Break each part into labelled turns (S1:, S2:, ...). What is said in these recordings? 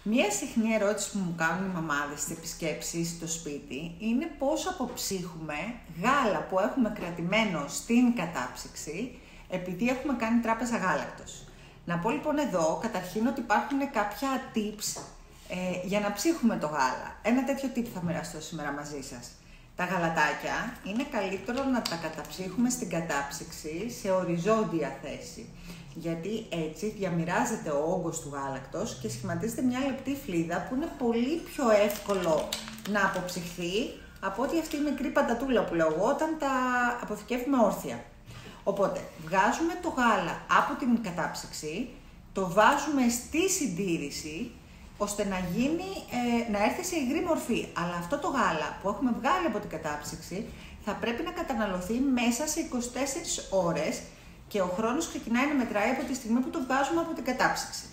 S1: Μία συχνή ερώτηση που μου κάνουν οι μαμάδες στις επισκέψεις στο σπίτι είναι πώς αποψύχουμε γάλα που έχουμε κρατημένο στην κατάψυξη επειδή έχουμε κάνει τράπεζα γάλακτος. Να πω λοιπόν εδώ καταρχήν ότι υπάρχουν κάποια tips για να ψύχουμε το γάλα. Ένα τέτοιο tip θα μοιραστώ σήμερα μαζί σας. Τα γαλατάκια είναι καλύτερο να τα καταψύχουμε στην κατάψυξη σε οριζόντια θέση. Γιατί έτσι διαμοιράζεται ο όγκος του γάλακτος και σχηματίζεται μια λεπτή φλίδα που είναι πολύ πιο εύκολο να αποψυχθεί από ότι αυτή η μικρή πατατούλα που λέω εγώ όταν τα αποθηκεύουμε όρθια. Οπότε βγάζουμε το γάλα από την κατάψυξη, το βάζουμε στη συντήρηση ώστε να έρθει σε υγρή μορφή. Αλλά αυτό το γάλα που έχουμε βγάλει από την κατάψυξη θα πρέπει να καταναλωθεί μέσα σε 24 ώρες και ο χρόνος ξεκινάει να μετράει από τη στιγμή που το βγάζουμε από την κατάψυξη.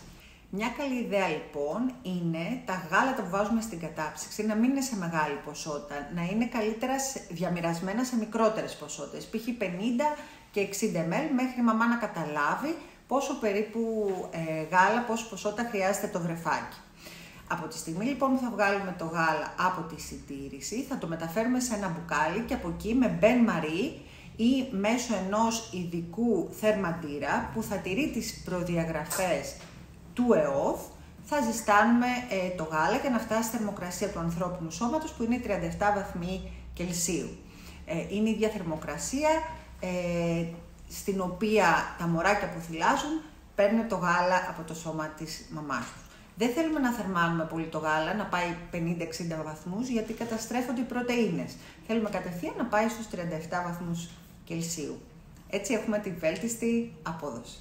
S1: Μια καλή ιδέα λοιπόν είναι τα γάλατα που βάζουμε στην κατάψυξη να μην είναι σε μεγάλη ποσότητα, να είναι καλύτερα διαμοιρασμένα σε μικρότερες ποσότητες, π.χ. 50 και 60 ml, μέχρι η μαμά να καταλάβει πόσο περίπου γάλα, πόσο ποσότητα χρειάζεται το βρεφάκι. Από τη στιγμή λοιπόν που θα βγάλουμε το γάλα από τη συντήρηση, θα το μεταφέρουμε σε ένα μπουκάλι και από εκεί με μπεν μαρί ή μέσω ενός ειδικού θερμαντήρα που θα τηρεί τις προδιαγραφές του ΕΟΦ, θα ζεστάνουμε το γάλα και να φτάσει στη θερμοκρασία του ανθρώπινου σώματος που είναι 37 βαθμοί Κελσίου. Είναι η ίδια θερμοκρασία στην οποία τα μωράκια που θυλάζουν παίρνουν το γάλα από το σώμα της μαμάς τους. Δεν θέλουμε να θερμάνουμε πολύ το γάλα, να πάει 50-60 βαθμούς, γιατί καταστρέφονται οι πρωτεΐνες. Θέλουμε κατευθείαν να πάει στους 37 βαθμούς Κελσίου. Έτσι έχουμε τη βέλτιστη απόδοση.